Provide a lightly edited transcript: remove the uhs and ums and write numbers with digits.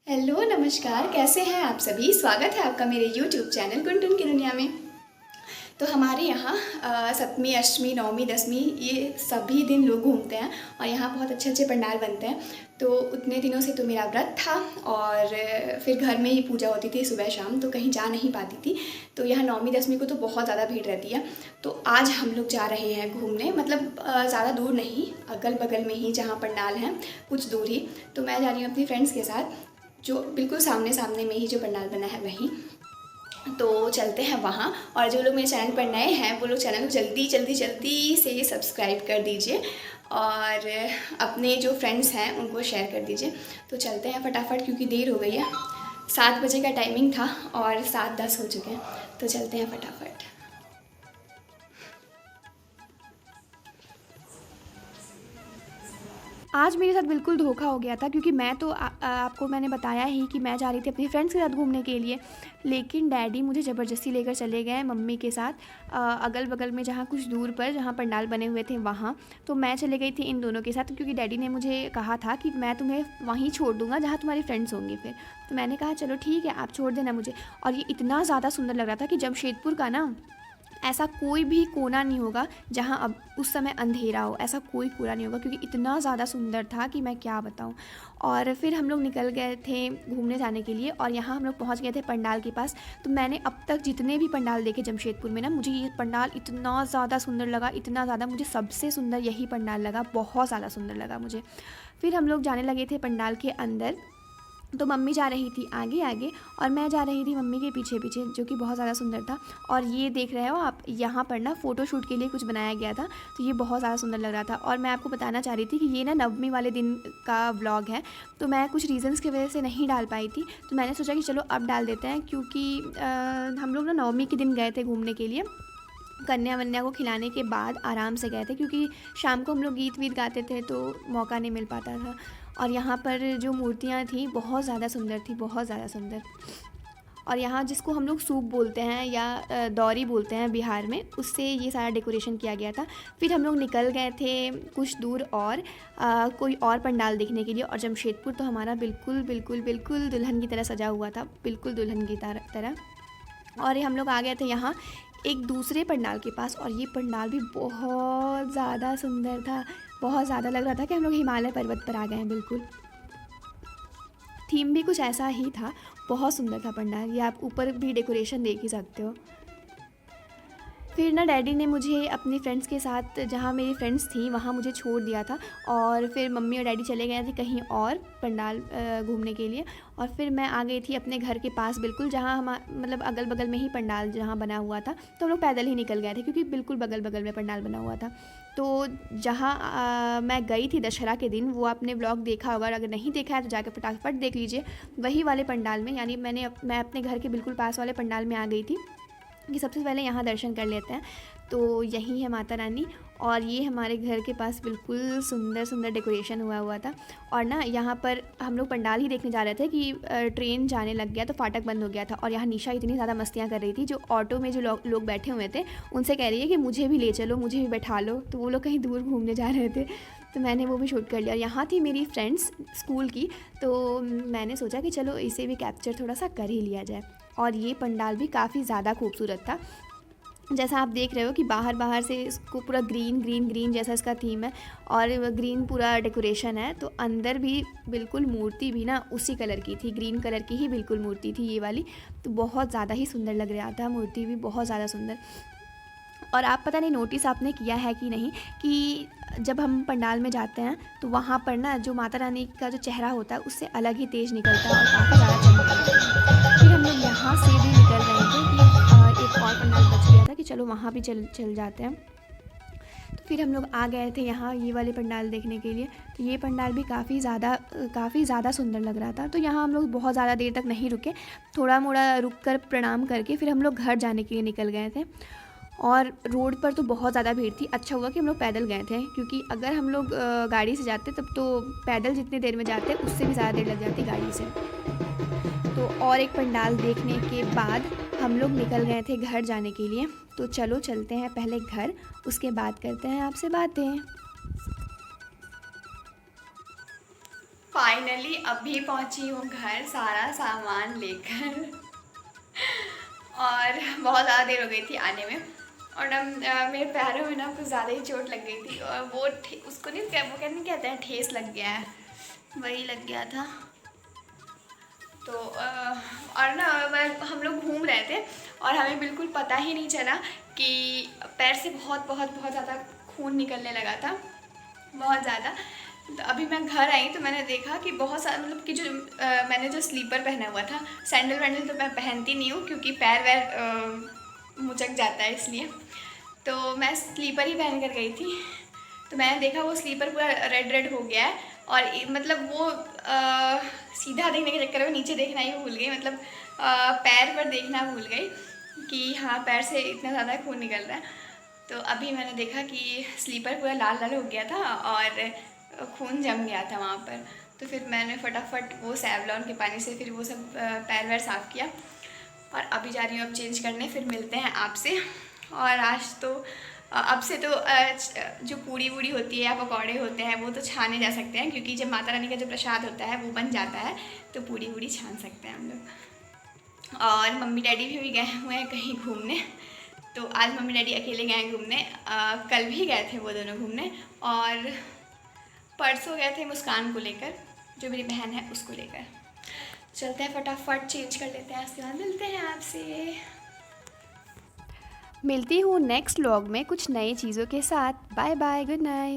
Hello नमस्कार, कैसे हैं आप सभी। स्वागत है आपका मेरे यूट्यूब चैनल गुनगुन की दुनिया में। तो हमारे यहाँ सप्तमी, अष्टमी, नवमी, दसवीं ये सभी दिन लोग घूमते हैं और यहाँ बहुत अच्छे अच्छे पंडाल बनते हैं। तो उतने दिनों से तो मेरा व्रत था और फिर घर में ही पूजा होती थी सुबह शाम, तो कहीं जा नहीं पाती थी। तो यहाँ नवमी दसवीं को तो बहुत ज़्यादा भीड़ रहती है। तो आज हम लोग जा रहे हैं घूमने, मतलब ज़्यादा दूर नहीं, अगल बगल में ही जहाँ पंडाल हैं कुछ दूर ही। तो मैं जा रही हूँ अपनी फ्रेंड्स के साथ, जो बिल्कुल सामने सामने में ही जो पंडाल बना है वहीं। तो चलते हैं वहाँ। और जो लोग मेरे चैनल पर नए हैं वो लोग चैनल को जल्दी जल्दी जल्दी से सब्सक्राइब कर दीजिए और अपने जो फ्रेंड्स हैं उनको शेयर कर दीजिए। तो चलते हैं फटाफट, क्योंकि देर हो गई है। 7 बजे का टाइमिंग था और 7:10 हो चुके हैं। तो चलते हैं फटाफट। आज मेरे साथ बिल्कुल धोखा हो गया था, क्योंकि मैं तो आपको मैंने बताया ही कि मैं जा रही थी अपनी फ्रेंड्स के साथ घूमने के लिए, लेकिन डैडी मुझे ज़बरदस्ती लेकर चले गए मम्मी के साथ अगल बगल में जहाँ कुछ दूर पर जहाँ पंडाल बने हुए थे वहाँ। तो मैं चले गई थी इन दोनों के साथ, क्योंकि डैडी ने मुझे कहा था कि मैं तुम्हें वहीं छोड़ दूँगा जहाँ तुम्हारी फ्रेंड्स होंगी। फिर तो मैंने कहा चलो ठीक है, आप छोड़ देना मुझे। और ये इतना ज़्यादा सुंदर लग रहा था कि जमशेदपुर का ना ऐसा कोई भी कोना नहीं होगा जहाँ अब उस समय अंधेरा हो, ऐसा कोई कोना नहीं होगा, क्योंकि इतना ज़्यादा सुंदर था कि मैं क्या बताऊँ। और फिर हम लोग निकल गए थे घूमने जाने के लिए और यहाँ हम लोग पहुँच गए थे पंडाल के पास। तो मैंने अब तक जितने भी पंडाल देखे जमशेदपुर में ना, मुझे ये पंडाल इतना ज़्यादा सुंदर लगा, इतना ज़्यादा, मुझे सबसे सुंदर यही पंडाल लगा, बहुत ज़्यादा सुंदर लगा मुझे। फिर हम लोग जाने लगे थे पंडाल के अंदर। तो मम्मी जा रही थी आगे आगे और मैं जा रही थी मम्मी के पीछे पीछे, जो कि बहुत ज़्यादा सुंदर था। और ये देख रहे हो आप, यहाँ पर ना फ़ोटो शूट के लिए कुछ बनाया गया था, तो ये बहुत ज़्यादा सुंदर लग रहा था। और मैं आपको बताना चाह रही थी कि ये ना नवमी वाले दिन का व्लॉग है, तो मैं कुछ रीज़न्स की वजह से नहीं डाल पाई थी। तो मैंने सोचा कि चलो अब डाल देते हैं, क्योंकि हम लोग ना नवमी के दिन गए थे घूमने के लिए। कन्या वन्या को खिलाने के बाद आराम से गए थे, क्योंकि शाम को हम लोग गीत वीत गाते थे तो मौका नहीं मिल पाता था। और यहाँ पर जो मूर्तियाँ थी बहुत ज़्यादा सुंदर थी, बहुत ज़्यादा सुंदर। और यहाँ जिसको हम लोग सूप बोलते हैं या दौरी बोलते हैं बिहार में, उससे ये सारा डेकोरेशन किया गया था। फिर हम लोग निकल गए थे कुछ दूर और कोई और पंडाल देखने के लिए। और जमशेदपुर तो हमारा बिल्कुल बिल्कुल बिल्कुल दुल्हन की तरह सजा हुआ था, बिल्कुल दुल्हन की तरह। और हम लोग आ गए थे यहाँ एक दूसरे पंडाल के पास, और ये पंडाल भी बहुत ज़्यादा सुंदर था, बहुत ज़्यादा लग रहा था कि हम लोग हिमालय पर्वत पर आ गए हैं बिल्कुल। थीम भी कुछ ऐसा ही था, बहुत सुंदर था पंडाल। ये आप ऊपर भी डेकोरेशन देख ही सकते हो। फिर ना डैडी ने मुझे अपनी फ्रेंड्स के साथ, जहाँ मेरी फ्रेंड्स थी वहाँ मुझे छोड़ दिया था। और फिर मम्मी और डैडी चले गए थे कहीं और पंडाल घूमने के लिए। और फिर मैं आ गई थी अपने घर के पास बिल्कुल, जहाँ हम मतलब अगल बगल में ही पंडाल जहाँ बना हुआ था। तो हम लोग पैदल ही निकल गए थे, क्योंकि बिल्कुल बगल बगल में पंडाल बना हुआ था। तो जहाँ मैं गई थी दशहरा के दिन, वो आपने व्लॉग देखा होगा, और अगर नहीं देखा है तो जाकर फटाफट देख लीजिए। वही वाले पंडाल में, यानी मैं अपने घर के बिल्कुल पास वाले पंडाल में आ गई थी कि सबसे पहले यहाँ दर्शन कर लेते हैं। तो यही है माता रानी, और ये हमारे घर के पास बिल्कुल सुंदर सुंदर डेकोरेशन हुआ था। और ना यहाँ पर हम लोग पंडाल ही देखने जा रहे थे कि ट्रेन जाने लग गया, तो फाटक बंद हो गया था। और यहाँ निशा इतनी ज़्यादा मस्तियाँ कर रही थी, जो ऑटो में जो लोग बैठे हुए थे उनसे कह रही है कि मुझे भी ले चलो, मुझे भी बैठा लो। तो वो लोग कहीं दूर घूमने जा रहे थे, तो मैंने वो भी शूट कर लिया। यहाँ थी मेरी फ्रेंड्स स्कूल की, तो मैंने सोचा कि चलो इसे भी कैप्चर थोड़ा सा कर ही लिया जाए। और ये पंडाल भी काफ़ी ज़्यादा खूबसूरत था। जैसा आप देख रहे हो कि बाहर से इसको पूरा ग्रीन ग्रीन ग्रीन जैसा इसका थीम है, और ग्रीन पूरा डेकोरेशन है। तो अंदर भी बिल्कुल मूर्ति भी ना उसी कलर की थी, ग्रीन कलर की ही बिल्कुल मूर्ति थी ये वाली। तो बहुत ज़्यादा ही सुंदर लग रहा था, मूर्ति भी बहुत ज़्यादा सुंदर। और आप पता नहीं नोटिस आपने किया है कि नहीं, कि जब हम पंडाल में जाते हैं तो वहाँ पर ना जो माता रानी का जो चेहरा होता है उससे अलग ही तेज निकलता है और काफ़ी ज़्यादा चमक लगती है। फिर हम लोग यहाँ से भी निकल रहे थे कि एक और पंडाल बच गया था कि चलो वहाँ भी चल जाते हैं। तो फिर हम लोग आ गए थे यहाँ ये वाले पंडाल देखने के लिए। तो ये पंडाल भी काफ़ी ज़्यादा सुंदर लग रहा था। तो यहाँ हम लोग बहुत ज़्यादा देर तक नहीं रुके, थोड़ा मोड़ा रुक कर प्रणाम करके फिर हम लोग घर जाने के लिए निकल गए थे। और रोड पर तो बहुत ज़्यादा भीड़ थी। अच्छा हुआ कि हम लोग पैदल गए थे, क्योंकि अगर हम लोग गाड़ी से जाते तब तो पैदल जितनी देर में जाते उससे भी ज़्यादा देर लग जाती गाड़ी से। तो और एक पंडाल देखने के बाद हम लोग निकल गए थे घर जाने के लिए। तो चलो चलते हैं पहले घर, उसके बाद करते हैं आपसे बातें। फाइनली अभी पहुंची हूँ घर सारा सामान लेकर और बहुत ज़्यादा देर हो गई थी आने में। और ना मेरे पैरों में ना कुछ ज़्यादा ही चोट लग गई थी और वो उसको नहीं वो कहते हैं ठेस लग गया है, वही लग गया था। तो और ना हम लोग घूम रहे थे और हमें बिल्कुल पता ही नहीं चला कि पैर से बहुत बहुत बहुत ज़्यादा खून निकलने लगा था, बहुत ज़्यादा। तो अभी मैं घर आई तो मैंने देखा कि बहुत सारा मतलब कि जो मैंने जो स्लीपर पहना हुआ था, सैंडल वैंडल तो मैं पहनती नहीं हूँ क्योंकि पैर वैर मुचक जाता है इसलिए, तो मैं स्लीपर ही पहन कर गई थी। तो मैंने देखा वो स्लीपर पूरा रेड रेड हो गया है और मतलब वो सीधा देखने के चक्कर में नीचे देखना ही भूल गई, मतलब पैर पर देखना भूल गई कि हाँ पैर से इतना ज़्यादा खून निकल रहा है। तो अभी मैंने देखा कि स्लीपर पूरा लाल लाल हो गया था और खून जम गया था वहाँ पर। तो फिर मैंने फटाफट वो सैवलॉन के पानी से फिर वो सब पैर वैर साफ़ किया और अभी जा रही हूँ अब चेंज करने, फिर मिलते हैं आपसे। और आज तो अब से तो जो पूड़ी वूड़ी होती है या पकौड़े होते हैं वो तो छाने जा सकते हैं क्योंकि जब माता रानी का जो प्रसाद होता है वो बन जाता है तो पूड़ी वूड़ी छान सकते हैं हम लोग। और मम्मी डैडी भी गए हुए हैं कहीं घूमने, तो आज मम्मी डैडी अकेले गए घूमने। कल भी गए थे वो दोनों घूमने और परसों गए थे मुस्कान को लेकर, जो मेरी बहन है उसको लेकर। चलते हैं फटाफट चेंज कर लेते हैं, उसके बाद मिलते हैं आपसे। मिलती हूँ नेक्स्ट व्लॉग में कुछ नई चीज़ों के साथ। Bye bye, good night.